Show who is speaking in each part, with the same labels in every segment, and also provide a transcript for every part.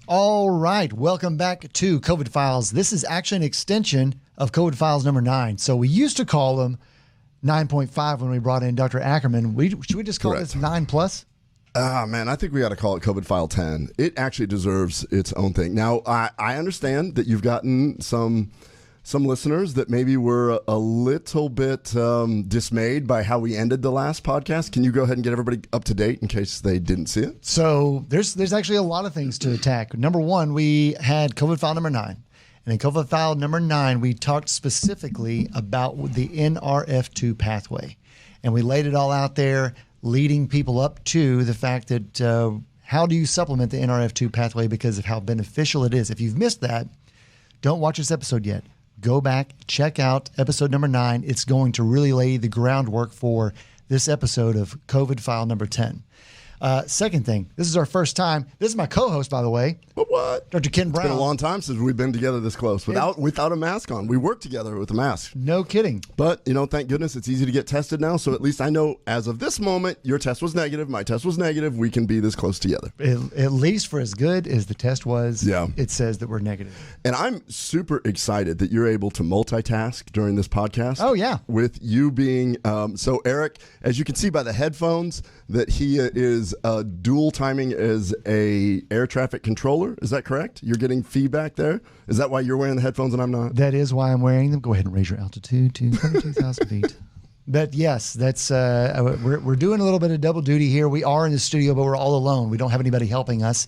Speaker 1: All right. Welcome back to COVID Files. This is actually an extension of COVID Files number 9. So we used to call them 9.5 when we brought in Dr. Ackerman. Should we just call this 9 plus?
Speaker 2: Man, I think we got to call it COVID File 10. It actually deserves its own thing. Now, I understand that you've gotten some listeners that maybe were a little bit dismayed by how we ended the last podcast. Can you go ahead and get everybody up to date in case they didn't see it?
Speaker 1: So there's actually a lot of things to attack. Number one, we had COVID File number 9. And in COVID File number 9, we talked specifically about the NRF2 pathway. And we laid it all out there, leading people up to the fact that how do you supplement the NRF2 pathway because of how beneficial it is. If you've missed that, don't watch this episode yet. Go back, check out episode number 9. It's going to really lay the groundwork for this episode of COVID File number 10. Second thing, this is our first time. This is my co-host, by the way.
Speaker 2: What?
Speaker 1: Dr. Ken Brown.
Speaker 2: It's been a long time since we've been together this close without a mask on. We work together with a mask.
Speaker 1: No kidding.
Speaker 2: But, thank goodness it's easy to get tested now. So at least I know as of this moment, your test was negative. My test was negative. We can be this close together.
Speaker 1: At least for as good as the test was, it says that we're negative.
Speaker 2: And I'm super excited that you're able to multitask during this podcast.
Speaker 1: Oh, yeah.
Speaker 2: With you being, so Eric, as you can see by the headphones, that he is dual timing as a air traffic controller. Is that correct? You're getting feedback there? Is that why you're wearing the headphones and I'm not?
Speaker 1: That is why I'm wearing them. Go ahead and raise your altitude to 22,000 feet. But yes, that's we're doing a little bit of double duty here. We are in the studio, but we're all alone. We don't have anybody helping us.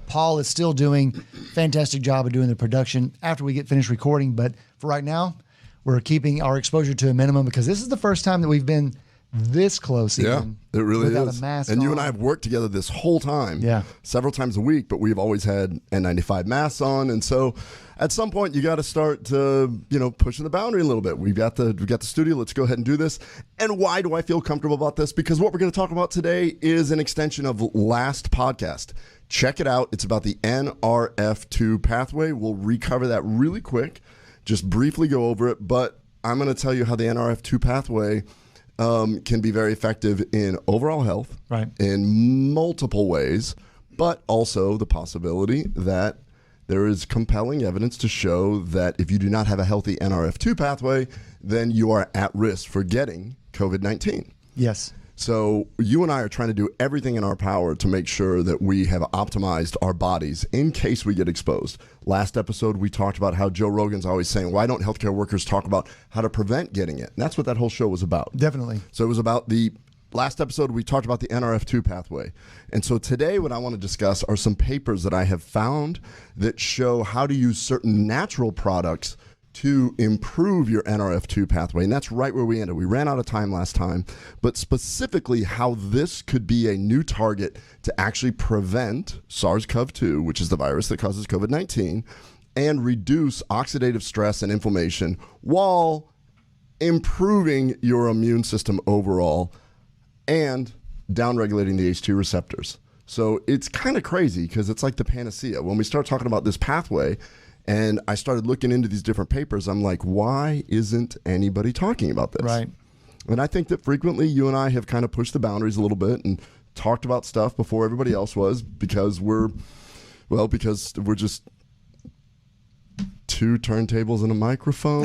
Speaker 1: Paul is still doing a fantastic job of doing the production after we get finished recording. But for right now, we're keeping our exposure to a minimum because this is the first time that we've been this close.
Speaker 2: Yeah, it really is.
Speaker 1: A mask
Speaker 2: and
Speaker 1: on.
Speaker 2: you and I have worked together this whole time, several times a week, but we've always had N95 masks on. And so at some point you got to start pushing the boundary a little bit. We've got the studio. Let's go ahead and do this. And why do I feel comfortable about this? Because what we're going to talk about today is an extension of last podcast. Check it out. It's about the NRF2 pathway. We'll recover that really quick, just briefly go over it. But I'm going to tell you how the NRF2 pathway can be very effective in overall health, in multiple ways, but also the possibility that there is compelling evidence to show that if you do not have a healthy NRF2 pathway, then you are at risk for getting COVID-19.
Speaker 1: Yes.
Speaker 2: So you and I are trying to do everything in our power to make sure that we have optimized our bodies in case we get exposed. Last episode, we talked about how Joe Rogan's always saying, why don't healthcare workers talk about how to prevent getting it? And that's what that whole show was about.
Speaker 1: Definitely.
Speaker 2: So it was about last episode, we talked about the NRF2 pathway. And so today what I want to discuss are some papers that I have found that show how to use certain natural products to improve your NRF2 pathway. And that's right where we ended. We ran out of time last time, but specifically how this could be a new target to actually prevent SARS-CoV-2, which is the virus that causes COVID-19, and reduce oxidative stress and inflammation while improving your immune system overall and downregulating the H2 receptors. So it's kind of crazy because it's like the panacea. When we start talking about this pathway, and I started looking into these different papers, I'm like, why isn't anybody talking about this?
Speaker 1: Right.
Speaker 2: And I think that frequently you and I have kind of pushed the boundaries a little bit and talked about stuff before everybody else was because we're just two turntables and a microphone.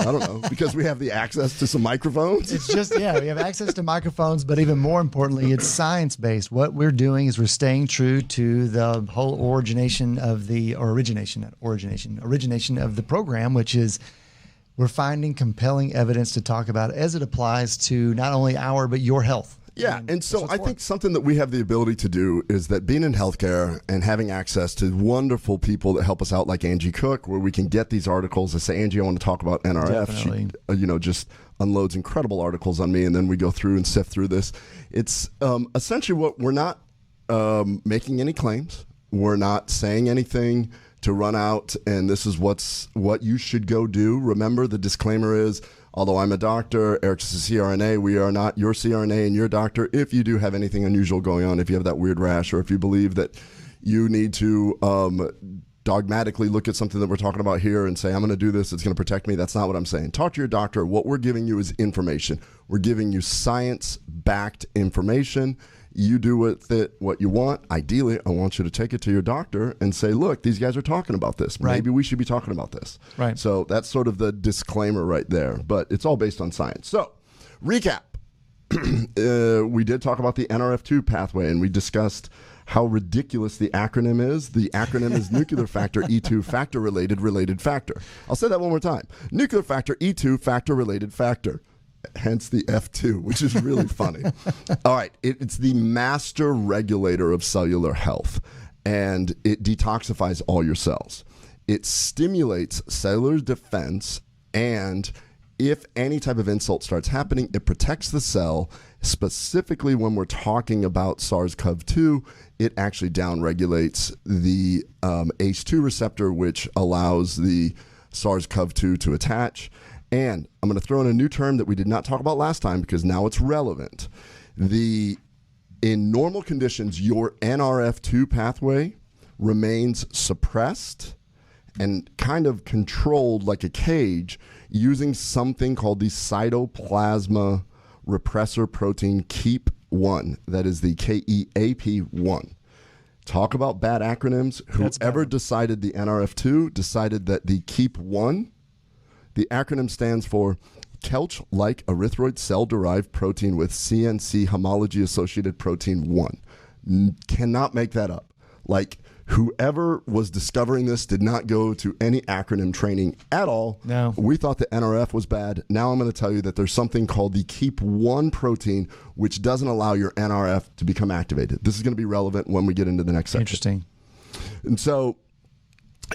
Speaker 2: I don't know, because we have the access to some microphones.
Speaker 1: It's just, we have access to microphones, but even more importantly, it's science-based. What we're doing is we're staying true to the whole origination of the program, which is we're finding compelling evidence to talk about as it applies to not only our, but your health.
Speaker 2: Yeah, and so I think something that we have the ability to do is that being in healthcare and having access to wonderful people that help us out, like Angie Cook, where we can get these articles. I say, Angie, I want to talk about NRF.
Speaker 1: Definitely.
Speaker 2: She, just unloads incredible articles on me, and then we go through and sift through this. It's essentially what we're not making any claims. We're not saying anything to run out, and this is what you should go do. Remember, the disclaimer is, although I'm a doctor, Eric's a CRNA, we are not your CRNA and your doctor. If you do have anything unusual going on, if you have that weird rash, or if you believe that you need to dogmatically look at something that we're talking about here and say, I'm going to do this, it's going to protect me, that's not what I'm saying. Talk to your doctor. What we're giving you is information. We're giving you science-backed information, You do with it what you want. Ideally, I want you to take it to your doctor and say, look, these guys are talking about this.
Speaker 1: Right.
Speaker 2: Maybe we should be talking about this.
Speaker 1: Right.
Speaker 2: So that's sort of the disclaimer right there. But it's all based on science. So, recap. We did talk about the NRF2 pathway, and we discussed how ridiculous the acronym is. The acronym is nuclear factor E2 factor related factor. I'll say that one more time. Nuclear factor E2 factor related factor. Hence the F2, which is really funny. All right. It's the master regulator of cellular health, and it detoxifies all your cells. It stimulates cellular defense, and if any type of insult starts happening, it protects the cell. Specifically, when we're talking about SARS-CoV-2, it actually downregulates the ACE2 receptor, which allows the SARS-CoV-2 to attach. And I'm going to throw in a new term that we did not talk about last time because now it's relevant. In normal conditions, your NRF2 pathway remains suppressed and kind of controlled like a cage using something called the cytoplasma repressor protein KEAP1. That is the KEAP1. Talk about bad acronyms. Whoever decided the NRF2 decided that the KEAP1, the acronym stands for Kelch-like erythroid cell-derived protein with CNC homology-associated protein 1. Cannot make that up. Like, whoever was discovering this did not go to any acronym training at all.
Speaker 1: No.
Speaker 2: We thought the NRF was bad. Now I'm going to tell you that there's something called the KEAP1 protein, which doesn't allow your NRF to become activated. This is going to be relevant when we get into the next section.
Speaker 1: Interesting.
Speaker 2: And so,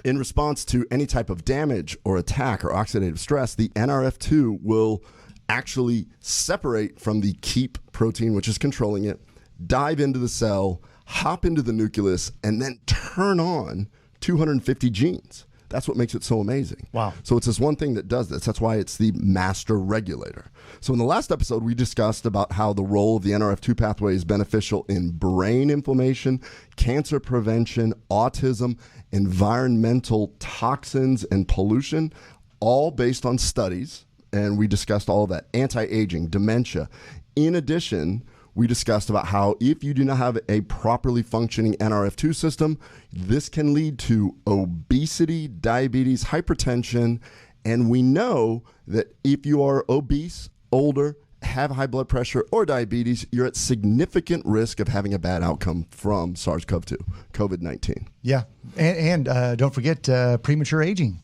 Speaker 2: in response to any type of damage or attack or oxidative stress, the NRF2 will actually separate from the KEAP protein, which is controlling it, dive into the cell, hop into the nucleus, and then turn on 250 genes. That's what makes it so amazing.
Speaker 1: Wow.
Speaker 2: So it's this one thing that does this. That's why it's the master regulator. So in the last episode, we discussed about how the role of the NRF2 pathway is beneficial in brain inflammation, cancer prevention, autism, environmental toxins, and pollution, all based on studies. And we discussed all of that. Anti-aging, dementia. In addition, we discussed about how if you do not have a properly functioning NRF2 system, this can lead to obesity, diabetes, hypertension, and we know that if you are obese, older, have high blood pressure or diabetes, you're at significant risk of having a bad outcome from SARS-CoV-2, COVID-19.
Speaker 1: Yeah, and don't forget premature aging.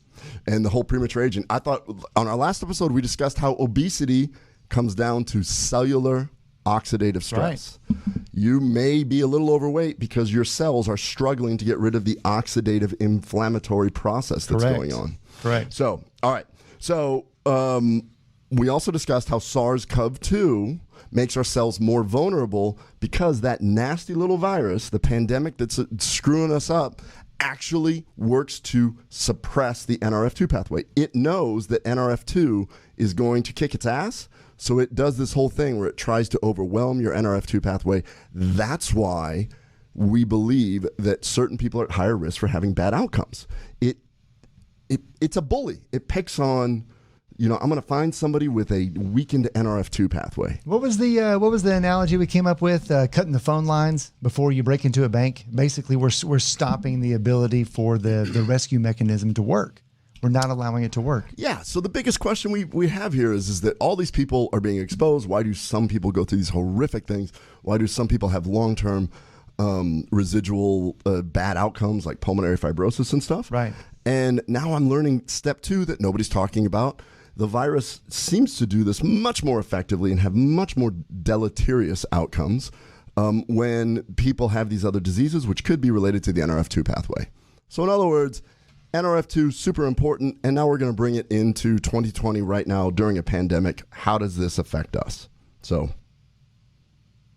Speaker 2: And the whole premature aging. I thought on our last episode, we discussed how obesity comes down to cellular oxidative stress. Right. You may be a little overweight because your cells are struggling to get rid of the oxidative inflammatory process that's going on.
Speaker 1: Correct.
Speaker 2: So, all right. So, we also discussed how SARS-CoV-2 makes our cells more vulnerable because that nasty little virus, the pandemic that's screwing us up, actually works to suppress the NRF2 pathway. It knows that NRF2 is going to kick its ass. So it does this whole thing where it tries to overwhelm your NRF2 pathway. That's why we believe that certain people are at higher risk for having bad outcomes. It's a bully. It picks on, I'm going to find somebody with a weakened NRF2 pathway.
Speaker 1: What was the analogy we came up with? Cutting the phone lines before you break into a bank. Basically, we're stopping the ability for the rescue mechanism to work. We're not allowing it to work. Yeah.
Speaker 2: So the biggest question we have here is that all these people are being exposed. Why do some people go through these horrific things? Why do some people have long-term residual bad outcomes like pulmonary fibrosis and stuff?
Speaker 1: Right.
Speaker 2: And now I'm learning step 2 that nobody's talking about. The virus seems to do this much more effectively and have much more deleterious outcomes when people have these other diseases, which could be related to the NRF2 pathway. So in other words, NRF2, super important, and now we're going to bring it into 2020 right now during a pandemic. How does this affect us? So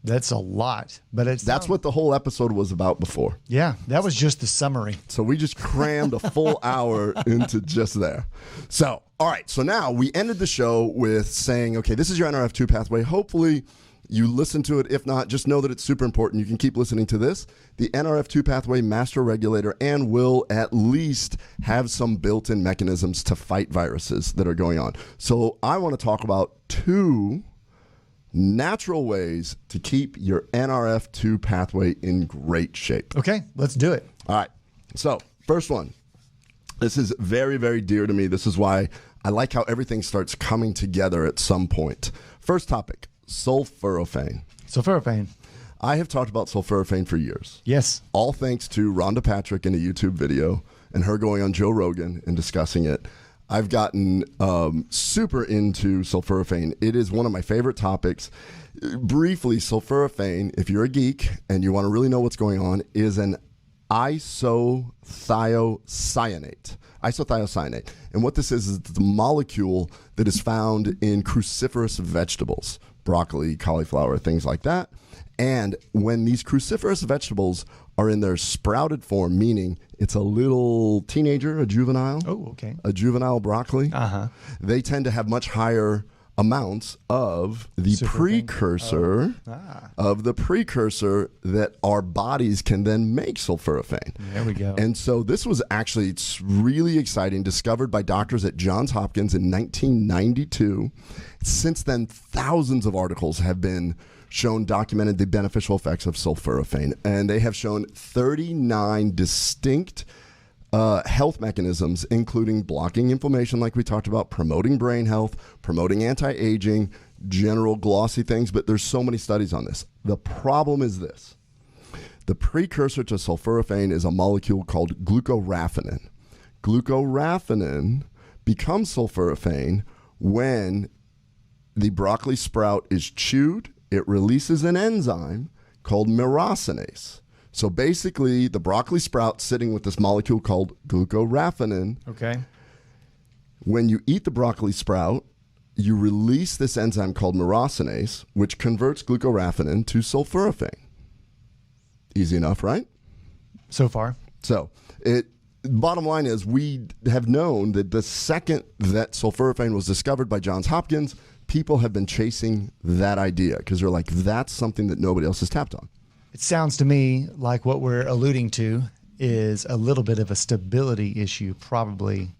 Speaker 1: that's a lot, but
Speaker 2: that's what the whole episode was about before.
Speaker 1: Yeah, that was just the summary.
Speaker 2: So we just crammed a full hour into just there. So, all right, so now we ended the show with saying, okay, this is your NRF2 pathway. Hopefully you listen to it. If not, just know that it's super important. You can keep listening to this. The NRF2 pathway master regulator and will at least have some built-in mechanisms to fight viruses that are going on. So I want to talk about 2 natural ways to keep your NRF2 pathway in great shape.
Speaker 1: Okay, let's do it.
Speaker 2: All right. So, first one. This is very, very dear to me. This is why I like how everything starts coming together at some point. First topic, sulforaphane.
Speaker 1: Sulforaphane.
Speaker 2: I have talked about sulforaphane for years.
Speaker 1: Yes.
Speaker 2: All thanks to Rhonda Patrick in a YouTube video and her going on Joe Rogan and discussing it. I've gotten super into sulforaphane. It is one of my favorite topics. Briefly, sulforaphane, if you're a geek and you want to really know what's going on, is an isothiocyanate. Isothiocyanate. And what this is the molecule that is found in cruciferous vegetables, broccoli, cauliflower, things like that. And when these cruciferous vegetables are in their sprouted form, meaning it's a little teenager, a juvenile, a juvenile broccoli, they tend to have much higher amounts of the precursor that our bodies can then make sulforaphane.
Speaker 1: There we go.
Speaker 2: And so this was actually, it's really exciting, discovered by doctors at Johns Hopkins in 1992. Since then, thousands of articles have been documented the beneficial effects of sulforaphane, and they have shown 39 distinct health mechanisms, including blocking inflammation, like we talked about, promoting brain health, promoting anti-aging, general glossy things, but there's so many studies on this. The problem is this. The precursor to sulforaphane is a molecule called glucoraphanin. Glucoraphanin becomes sulforaphane when the broccoli sprout is chewed. It releases an enzyme called myrosinase. So basically, the broccoli sprout sitting with this molecule called glucoraphanin.
Speaker 1: Okay.
Speaker 2: When you eat the broccoli sprout, you release this enzyme called myrosinase, which converts glucoraphanin to sulforaphane. Easy enough, right?
Speaker 1: So far.
Speaker 2: So, bottom line is we have known that the second that sulforaphane was discovered by Johns Hopkins, people have been chasing that idea because they're like, that's something that nobody else has tapped on.
Speaker 1: It sounds to me like what we're alluding to is a little bit of a stability issue, probably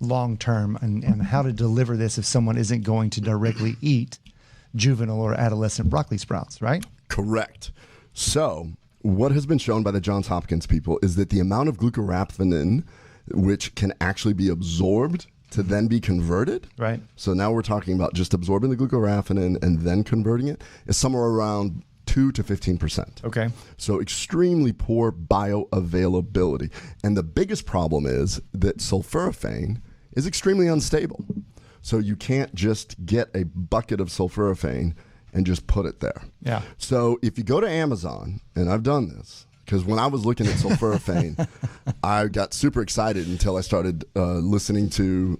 Speaker 1: long term, and how to deliver this if someone isn't going to directly eat juvenile or adolescent broccoli sprouts, right?
Speaker 2: Correct. So what has been shown by the Johns Hopkins people is that the amount of glucoraphanin, which can actually be absorbed to then be converted.
Speaker 1: Right.
Speaker 2: So now we're talking about just absorbing the glucoraphanin and then converting it, is somewhere around 2 to 15%.
Speaker 1: Okay.
Speaker 2: So extremely poor bioavailability. And the biggest problem is that sulforaphane is extremely unstable. So you can't just get a bucket of sulforaphane and just put it there.
Speaker 1: Yeah.
Speaker 2: So if you go to Amazon, and I've done this, because when I was looking at sulforaphane, I got super excited until I started listening to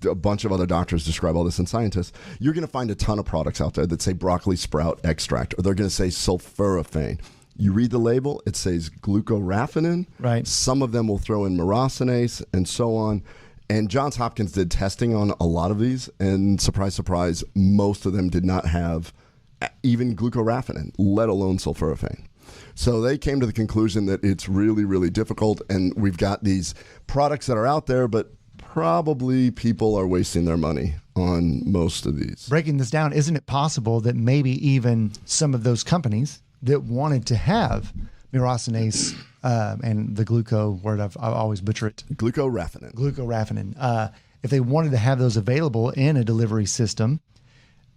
Speaker 2: a bunch of other doctors describe all this and scientists. You're going to find a ton of products out there that say broccoli sprout extract, or they're going to say sulforaphane. You read the label, it says glucoraphanin.
Speaker 1: Right.
Speaker 2: Some of them will throw in myrosinase and so on. And Johns Hopkins did testing on a lot of these, and surprise, surprise, most of them did not have even glucoraphanin, let alone sulforaphane. So they came to the conclusion that it's really, really difficult, and we've got these products that are out there, but probably people are wasting their money on most of these.
Speaker 1: Breaking this down, isn't it possible that maybe even some of those companies that wanted to have myrosinase and the gluco word, I always butcher it.
Speaker 2: Glucoraphanin.
Speaker 1: If they wanted to have those available in a delivery system,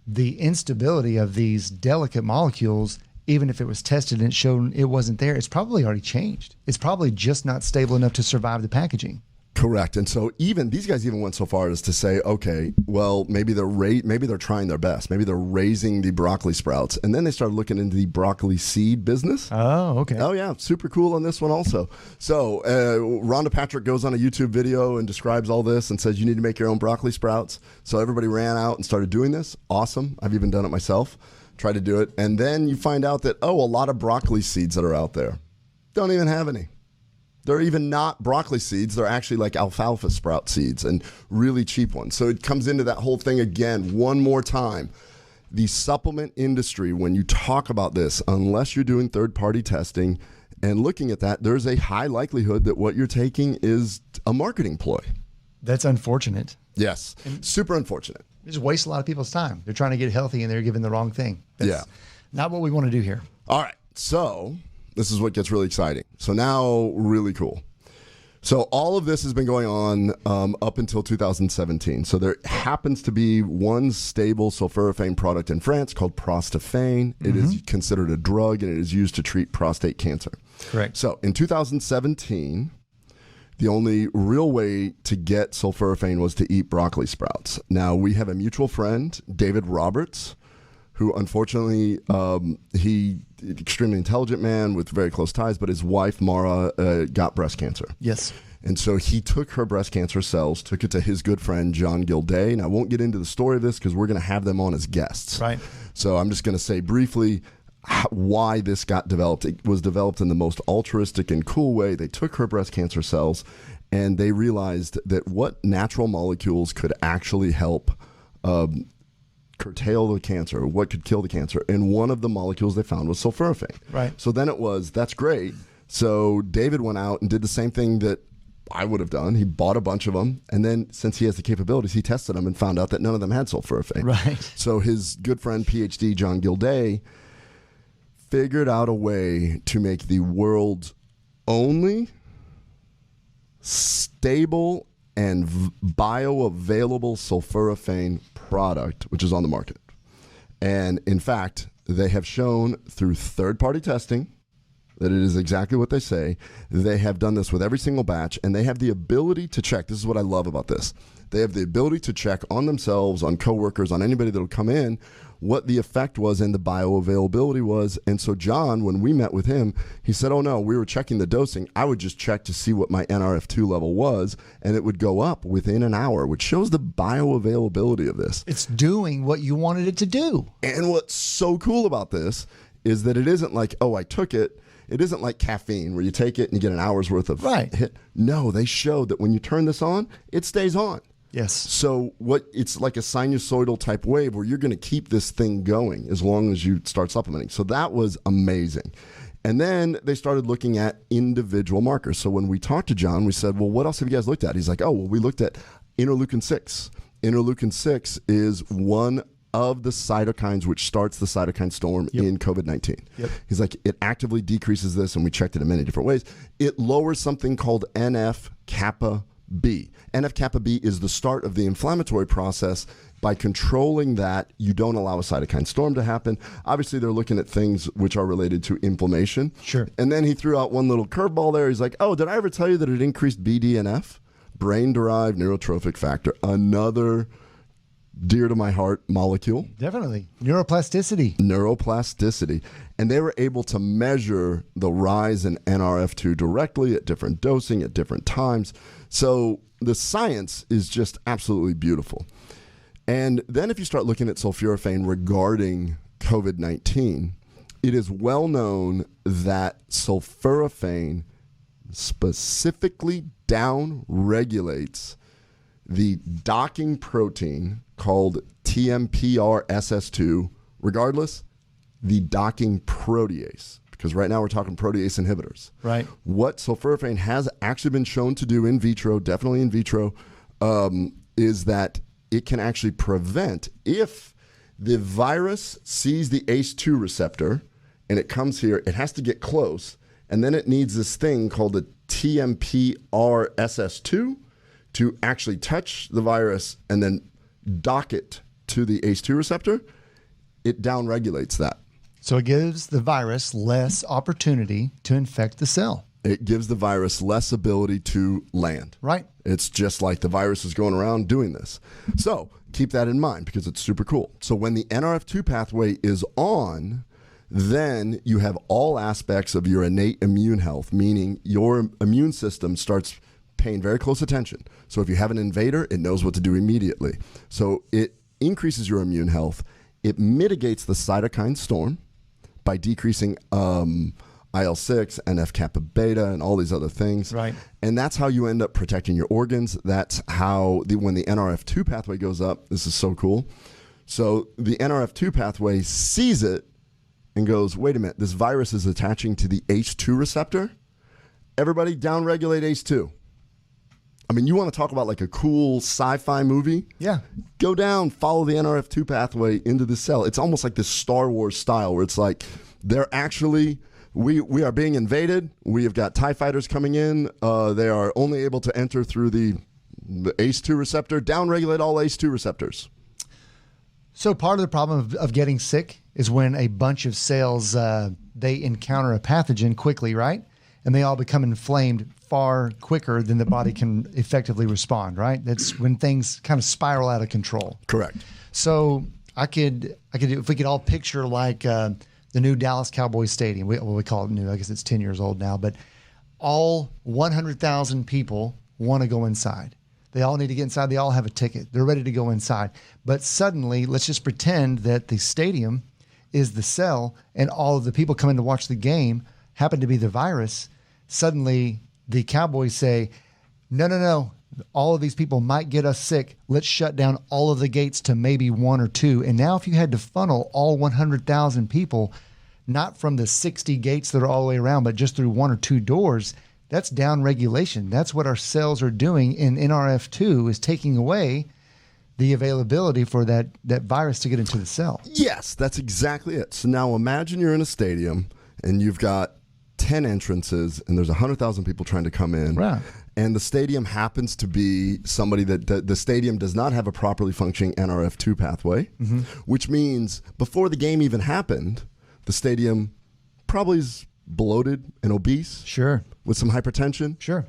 Speaker 1: the instability of these delicate molecules, even if it was tested and it showed it wasn't there, it's probably already changed. It's probably just not stable enough to survive the packaging.
Speaker 2: Correct. And so even these guys even went so far as to say, okay, well, maybe they're trying their best. Maybe they're raising the broccoli sprouts. And then they started looking into the broccoli seed business.
Speaker 1: Oh, okay.
Speaker 2: Oh, yeah. Super cool on this one also. So Rhonda Patrick goes on a YouTube video and describes all this and says you need to make your own broccoli sprouts. So everybody ran out and started doing this. Awesome. I've even done it myself. Tried to do it. And then you find out that, a lot of broccoli seeds that are out there don't even have any. They're even not broccoli seeds. They're actually like alfalfa sprout seeds and really cheap ones. So it comes into that whole thing again, one more time. The supplement industry, when you talk about this, unless you're doing third-party testing and looking at that, there's a high likelihood that what you're taking is a marketing ploy.
Speaker 1: That's unfortunate.
Speaker 2: Yes. Super unfortunate.
Speaker 1: It just wastes a lot of people's time. They're trying to get healthy and they're giving the wrong thing. That's not what we want to do here.
Speaker 2: All right. So this is what gets really exciting. So now, really cool. So all of this has been going on up until 2017. So there happens to be one stable sulforaphane product in France called Prostaphane. It is considered a drug, and it is used to treat prostate cancer.
Speaker 1: Correct.
Speaker 2: So in 2017, the only real way to get sulforaphane was to eat broccoli sprouts. Now, we have a mutual friend, David Roberts, who unfortunately, he extremely intelligent man with very close ties, but his wife, Mara, got breast cancer.
Speaker 1: Yes.
Speaker 2: And so he took her breast cancer cells, took it to his good friend, John Gilday. And I won't get into the story of this because we're going to have them on as guests.
Speaker 1: Right.
Speaker 2: So I'm just going to say briefly why this got developed. It was developed in the most altruistic and cool way. They took her breast cancer cells and they realized that what natural molecules could actually help curtail the cancer, what could kill the cancer. And one of the molecules they found was sulforaphane.
Speaker 1: Right.
Speaker 2: So then it was, that's great. So David went out and did the same thing that I would have done. He bought a bunch of them. And then since he has the capabilities, he tested them and found out that none of them had sulforaphane.
Speaker 1: Right.
Speaker 2: So his good friend, PhD John Gilday, figured out a way to make the world's only stable and bioavailable sulforaphane product, which is on the market. And in fact, they have shown through third-party testing that it is exactly what they say. They have done this with every single batch, and they have the ability to check. This is what I love about this. They have the ability to check on themselves, on coworkers, on anybody that will come in, what the effect was and the bioavailability was. And so John, when we met with him, he said, oh no, we were checking the dosing. I would just check to see what my NRF2 level was, and it would go up within an hour, which shows the bioavailability of this.
Speaker 1: It's doing what you wanted it to do.
Speaker 2: And what's so cool about this is that it isn't like, oh, I took it. It isn't like caffeine where you take it and you get an hour's worth of hit. No, they showed that when you turn this on, it stays on.
Speaker 1: Yes.
Speaker 2: So it's like a sinusoidal type wave where you're going to keep this thing going as long as you start supplementing. So that was amazing. And then they started looking at individual markers. So when we talked to John, we said, well, what else have you guys looked at? He's like, oh, well, we looked at interleukin 6. Interleukin 6 is one of the cytokines which starts the cytokine storm in COVID-19. Yep. He's like, it actively decreases this, and we checked it in many different ways. It lowers something called NF-kappa B. NF-kappa B is the start of the inflammatory process. By controlling that, you don't allow a cytokine storm to happen. Obviously, they're looking at things which are related to inflammation.
Speaker 1: Sure.
Speaker 2: And then he threw out one little curveball there. He's like, oh, did I ever tell you that it increased BDNF? Brain-derived neurotrophic factor. Another dear to my heart molecule.
Speaker 1: Definitely. Neuroplasticity.
Speaker 2: Neuroplasticity. And they were able to measure the rise in NRF2 directly at different dosing at different times. So the science is just absolutely beautiful. And then if you start looking at sulforaphane regarding COVID-19, it is well known that sulforaphane specifically down-regulates the docking protein called TMPRSS2, regardless, the docking protease. Because right now we're talking protease inhibitors.
Speaker 1: Right.
Speaker 2: What sulforaphane has actually been shown to do in vitro, definitely in vitro, is that it can actually prevent, if the virus sees the ACE2 receptor and it comes here, it has to get close, and then it needs this thing called the TMPRSS2 to actually touch the virus and then dock it to the ACE2 receptor. It downregulates that.
Speaker 1: So it gives the virus less opportunity to infect the cell.
Speaker 2: It gives the virus less ability to land.
Speaker 1: Right.
Speaker 2: It's just like the virus is going around doing this. So keep that in mind because it's super cool. So when the NRF2 pathway is on, then you have all aspects of your innate immune health, meaning your immune system starts paying very close attention. So if you have an invader, it knows what to do immediately. So it increases your immune health. It mitigates the cytokine storm by decreasing IL-6, NF-kappa beta, and all these other things.
Speaker 1: Right.
Speaker 2: And that's how you end up protecting your organs. That's how, when the NRF2 pathway goes up, this is so cool. So the NRF2 pathway sees it and goes, wait a minute, this virus is attaching to the ACE2 receptor. Everybody downregulate ACE2. I mean, you want to talk about like a cool sci-fi movie?
Speaker 1: Yeah.
Speaker 2: Go down, follow the NRF2 pathway into the cell. It's almost like this Star Wars style where it's like they're actually, we are being invaded. We have got TIE fighters coming in. They are only able to enter through the ACE2 receptor. Downregulate all ACE2 receptors.
Speaker 1: So part of the problem of getting sick is when a bunch of cells, they encounter a pathogen quickly, right? And they all become inflamed far quicker than the body can effectively respond, right? That's when things kind of spiral out of control.
Speaker 2: Correct.
Speaker 1: So I could, if we could all picture like the new Dallas Cowboys stadium. We call it new. I guess it's 10 years old now, but all 100,000 people want to go inside. They all need to get inside. They all have a ticket. They're ready to go inside. But suddenly, let's just pretend that the stadium is the cell and all of the people coming to watch the game happen to be the virus. Suddenly, the Cowboys say, no. All of these people might get us sick. Let's shut down all of the gates to maybe one or two. And now if you had to funnel all 100,000 people, not from the 60 gates that are all the way around, but just through one or two doors, that's down regulation. That's what our cells are doing in NRF2 is taking away the availability for that virus to get into the cell.
Speaker 2: Yes, that's exactly it. So now imagine you're in a stadium and you've got 10 entrances and there's 100,000 people trying to come in.
Speaker 1: Right.
Speaker 2: And the stadium happens to be somebody that the stadium does not have a properly functioning NRF2 pathway, which means before the game even happened, the stadium probably is bloated and obese.
Speaker 1: Sure.
Speaker 2: With some hypertension.
Speaker 1: Sure.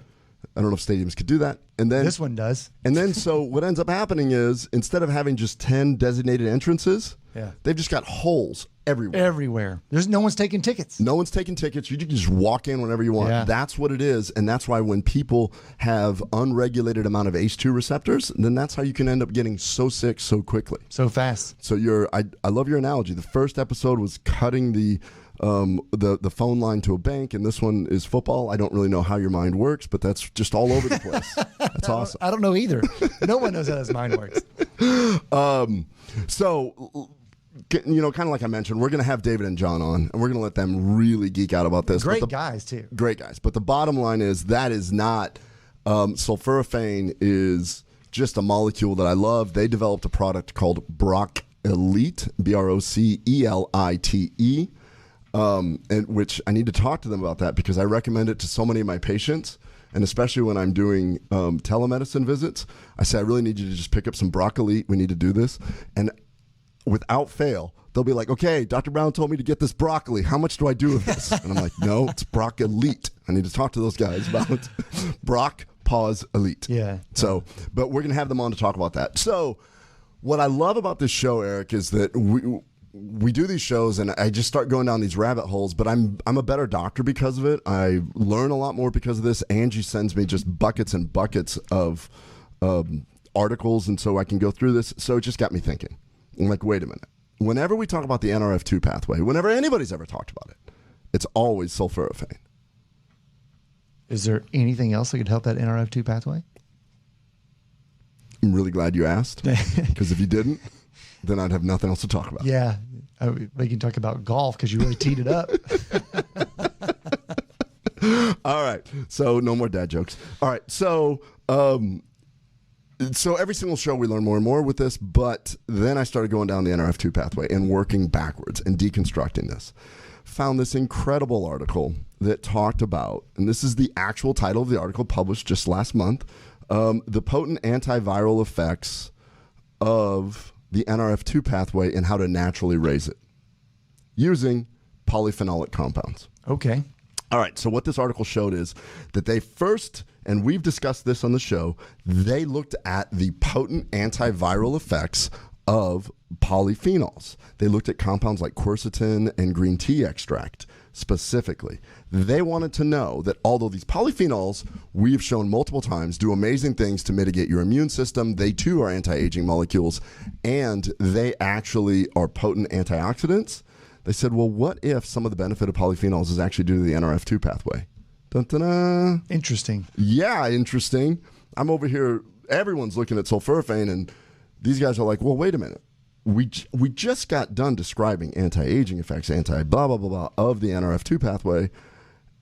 Speaker 2: I don't know if stadiums could do that. And then
Speaker 1: this one does.
Speaker 2: And then so what ends up happening is instead of having just 10 designated entrances, they've just got holes everywhere.
Speaker 1: There's no one's taking tickets.
Speaker 2: No one's taking tickets. You can just walk in whenever you want.
Speaker 1: Yeah. That's
Speaker 2: what it is. And that's why when people have unregulated amount of ACE2 receptors, then that's how you can end up getting so sick so quickly.
Speaker 1: So fast.
Speaker 2: So I love your analogy. The first episode was cutting the phone line to a bank, and this one is football. I don't really know how your mind works, but that's just all over the place. That's awesome.
Speaker 1: I don't know either. No one knows how his mind works.
Speaker 2: So, you know, kind of like I mentioned, we're going to have David and John on, and we're going to let them really geek out about this.
Speaker 1: Great guys, too.
Speaker 2: Great guys. But the bottom line is that is not sulforaphane is just a molecule that I love. They developed a product called Broc Elite, BROCELITE. And which I need to talk to them about that because I recommend it to so many of my patients, and especially when I'm doing telemedicine visits. I say, I really need you to just pick up some Broc Elite. We need to do this. And without fail, they'll be like, okay, Dr. Brown told me to get this broccoli. How much do I do with this? And I'm like, no, it's Broc Elite. I need to talk to those guys about Broc Pause Elite.
Speaker 1: Yeah.
Speaker 2: So, but we're going to have them on to talk about that. So what I love about this show, Eric, is that we do these shows and I just start going down these rabbit holes, but I'm a better doctor because of it. I learn a lot more because of this. Angie sends me just buckets and buckets of articles, and so I can go through this. So it just got me thinking. I'm like, wait a minute. Whenever we talk about the NRF2 pathway, whenever anybody's ever talked about it, it's always sulforaphane.
Speaker 1: Is there anything else that could help that NRF2 pathway?
Speaker 2: I'm really glad you asked, because if you didn't, then I'd have nothing else to talk about.
Speaker 1: Yeah. We can talk about golf because you really teed it up.
Speaker 2: All right. So no more dad jokes. All right. So every single show we learn more and more with this, but then I started going down the NRF2 pathway and working backwards and deconstructing this. Found this incredible article that talked about, and this is the actual title of the article published just last month, the potent antiviral effects of the NRF2 pathway and how to naturally raise it using polyphenolic compounds.
Speaker 1: Okay.
Speaker 2: All right. So what this article showed is that they first, and we've discussed this on the show, they looked at the potent antiviral effects of polyphenols. They looked at compounds like quercetin and green tea extract specifically. They wanted to know that although these polyphenols, we've shown multiple times, do amazing things to mitigate your immune system, they too are anti-aging molecules, and they actually are potent antioxidants. They said, well, what if some of the benefit of polyphenols is actually due to the NRF2 pathway? Dun-dun-dun.
Speaker 1: Interesting.
Speaker 2: Yeah, interesting. I'm over here, everyone's looking at sulforaphane, and these guys are like, well, wait a minute. We just got done describing anti-aging effects, anti-blah, blah, blah, blah of the NRF2 pathway,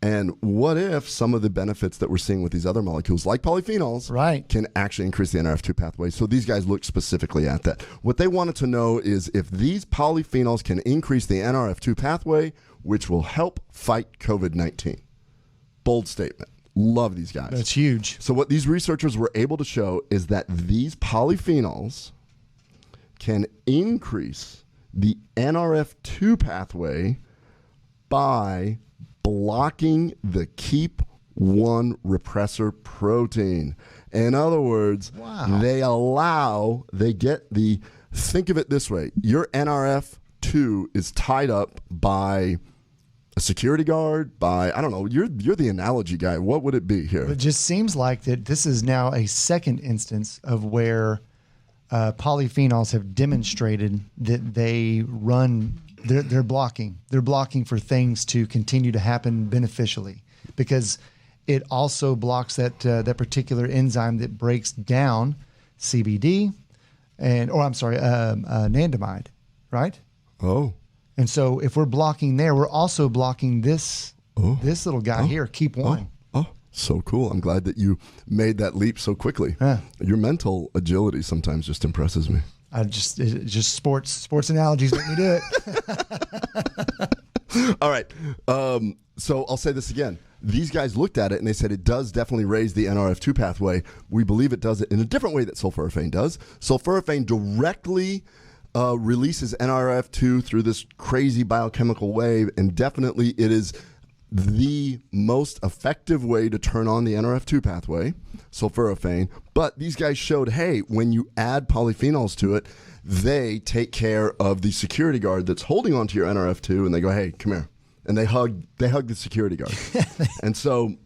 Speaker 2: And what if some of the benefits that we're seeing with these other molecules, like polyphenols, can actually increase the NRF2 pathway? So these guys looked specifically at that. What they wanted to know is if these polyphenols can increase the NRF2 pathway, which will help fight COVID-19. Bold statement. Love these guys.
Speaker 1: That's huge.
Speaker 2: So what these researchers were able to show is that these polyphenols can increase the NRF2 pathway by blocking the KEAP1 repressor protein. In other words, think of it this way. Your NRF2 is tied up by a security guard, by, I don't know, you're the analogy guy. What would it be here?
Speaker 1: It just seems like that this is now a second instance of where polyphenols have demonstrated that they're blocking. They're blocking for things to continue to happen beneficially, because it also blocks that particular enzyme that breaks down CBD anandamide, right?
Speaker 2: Oh.
Speaker 1: And so if we're blocking there, we're also blocking this little guy here, KEAP1.
Speaker 2: Oh, so cool. I'm glad that you made that leap so quickly. Your mental agility sometimes just impresses me.
Speaker 1: Just sports analogies make me do it.
Speaker 2: All right. So I'll say this again. These guys looked at it and they said it does definitely raise the NRF2 pathway. We believe it does it in a different way that sulforaphane does. Sulforaphane directly releases NRF2 through this crazy biochemical wave, and definitely it is the most effective way to turn on the NRF2 pathway, sulforaphane. But these guys showed, hey, when you add polyphenols to it, they take care of the security guard that's holding onto your NRF2, and they go, hey, come here. And they hug the security guard. And so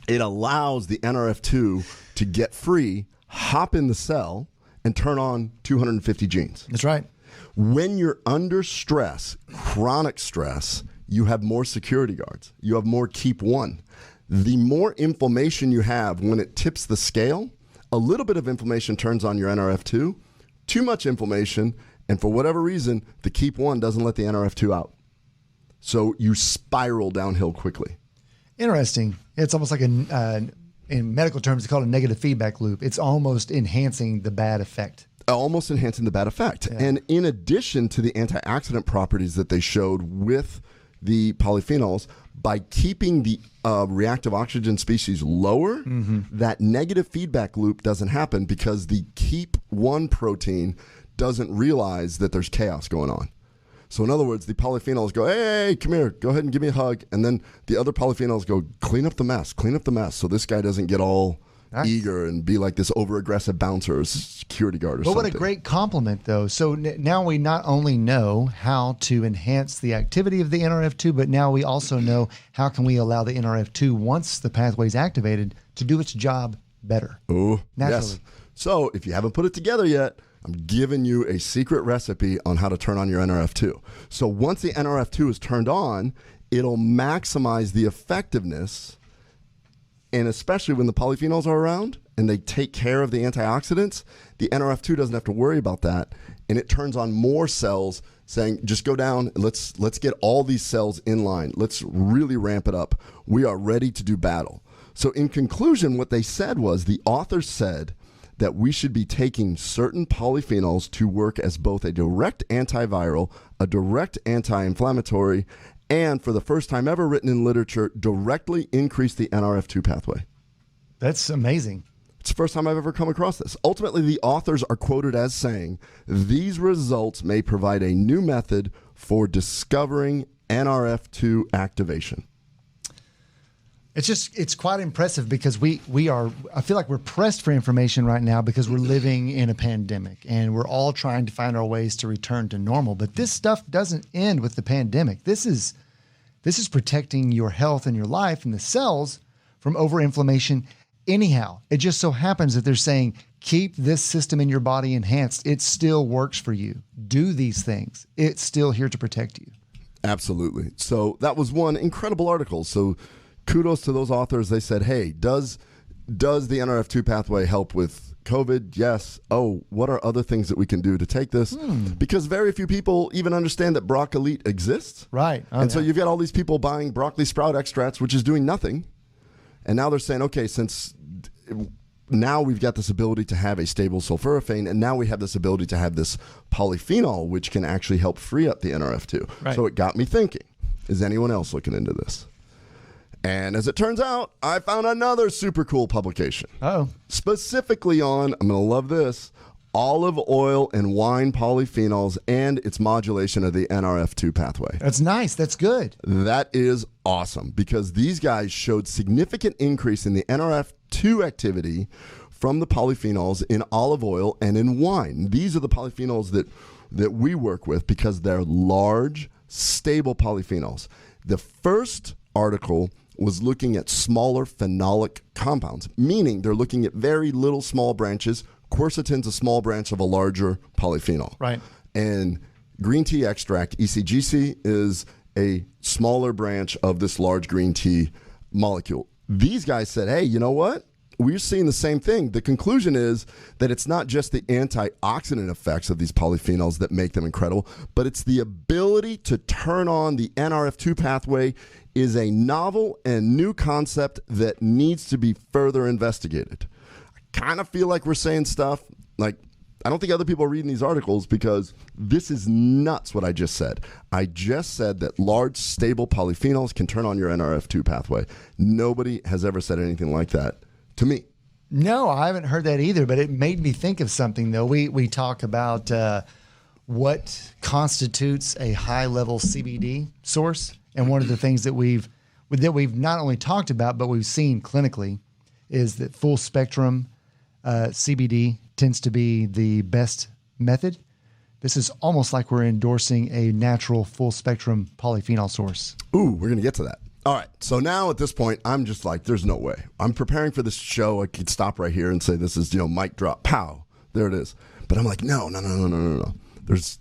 Speaker 2: it allows the NRF2 to get free, hop in the cell, and turn on 250 genes.
Speaker 1: That's right.
Speaker 2: When you're under stress, chronic stress, you have more security guards. You have more KEAP1. The more inflammation you have when it tips the scale, a little bit of inflammation turns on your NRF2, too much inflammation, and for whatever reason, the KEAP1 doesn't let the NRF2 out. So you spiral downhill quickly.
Speaker 1: Interesting. It's almost like in medical terms, it's called a negative feedback loop. It's almost enhancing the bad effect.
Speaker 2: Almost enhancing the bad effect. Yeah. And in addition to the antioxidant properties that they showed with the polyphenols, by keeping the reactive oxygen species lower, that negative feedback loop doesn't happen because the KEAP1 protein doesn't realize that there's chaos going on. So in other words, the polyphenols go, hey, come here, go ahead and give me a hug. And then the other polyphenols go, clean up the mess. So this guy doesn't get all eager and be like this over-aggressive bouncer or security guard or something.
Speaker 1: But what a great compliment, though. So now we not only know how to enhance the activity of the NRF2, but now we also know how can we allow the NRF2, once the pathway is activated, to do its job better.
Speaker 2: Oh,
Speaker 1: naturally.
Speaker 2: Yes. So if you haven't put it together yet, I'm giving you a secret recipe on how to turn on your NRF2. So once the NRF2 is turned on, it'll maximize the effectiveness, and especially when the polyphenols are around and they take care of the antioxidants, the NRF2 doesn't have to worry about that, and it turns on more cells saying, just go down, let's get all these cells in line. Let's really ramp it up. We are ready to do battle. So in conclusion, what they said was, the authors said that we should be taking certain polyphenols to work as both a direct antiviral, a direct anti-inflammatory, and for the first time ever written in literature, directly increase the NRF2 pathway.
Speaker 1: That's amazing.
Speaker 2: It's the first time I've ever come across this. Ultimately, the authors are quoted as saying, these results may provide a new method for discovering NRF2 activation.
Speaker 1: It's quite impressive because I feel like we're pressed for information right now because we're living in a pandemic and we're all trying to find our ways to return to normal. But this stuff doesn't end with the pandemic. This is protecting your health and your life and the cells from overinflammation. Anyhow, it just so happens that they're saying, keep this system in your body enhanced. It still works for you. Do these things. It's still here to protect you.
Speaker 2: Absolutely. So that was one incredible article. So kudos to those authors. They said, hey, does the NRF2 pathway help with COVID, yes. Oh, what are other things that we can do to take this? Because very few people even understand that Broccoli exists.
Speaker 1: Right.
Speaker 2: And so you've got all these people buying broccoli sprout extracts, which is doing nothing. And now they're saying, okay, since now we've got this ability to have a stable sulforaphane, and now we have this ability to have this polyphenol, which can actually help free up the NRF2.
Speaker 1: Right.
Speaker 2: So it got me thinking, is anyone else looking into this? And as it turns out, I found another super cool publication.
Speaker 1: Oh.
Speaker 2: Specifically on, I'm going to love this, olive oil and wine polyphenols and its modulation of the NRF2 pathway.
Speaker 1: That's nice. That's good.
Speaker 2: That is awesome because these guys showed significant increase in the NRF2 activity from the polyphenols in olive oil and in wine. These are the polyphenols that we work with because they're large, stable polyphenols. The first article was looking at smaller phenolic compounds, meaning they're looking at very little small branches. Quercetin's a small branch of a larger polyphenol.
Speaker 1: Right.
Speaker 2: And green tea extract, ECGC, is a smaller branch of this large green tea molecule. These guys said, hey, you know what? We're seeing the same thing. The conclusion is that it's not just the antioxidant effects of these polyphenols that make them incredible, but it's the ability to turn on the NRF2 pathway is a novel and new concept that needs to be further investigated. I kind of feel like we're saying stuff like, I don't think other people are reading these articles because this is nuts what I just said. I just said that large, stable polyphenols can turn on your NRF2 pathway. Nobody has ever said anything like that to me.
Speaker 1: No, I haven't heard that either, but it made me think of something, though. We talk about what constitutes a high-level CBD source, and one of the things that we've not only talked about, but we've seen clinically is that full-spectrum CBD tends to be the best method. This is almost like we're endorsing a natural full-spectrum polyphenol source.
Speaker 2: Ooh, we're going to get to that. All right. So now at this point, I'm just like, there's no way. I'm preparing for this show. I could stop right here and say this is, mic drop. Pow. There it is. But I'm like, no. There's,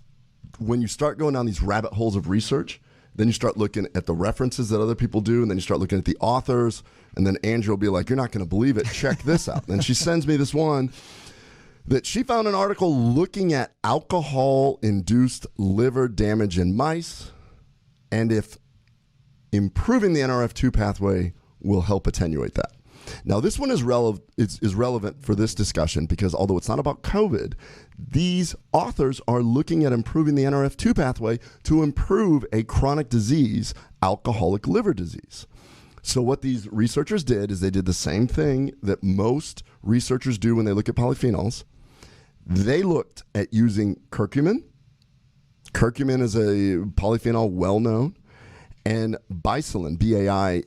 Speaker 2: when you start going down these rabbit holes of research, then you start looking at the references that other people do, and then you start looking at the authors, and then Andrew will be like, you're not going to believe it. Check this out. And she sends me this one that she found an article looking at alcohol-induced liver damage in mice, and if improving the NRF2 pathway will help attenuate that. Now, this one is relevant for this discussion because although it's not about COVID, these authors are looking at improving the NRF2 pathway to improve a chronic disease, alcoholic liver disease. So what these researchers did is they did the same thing that most researchers do when they look at polyphenols. They looked at using curcumin. Curcumin is a polyphenol well-known. And Bicalin, B-A-I-C-A-L-I-N,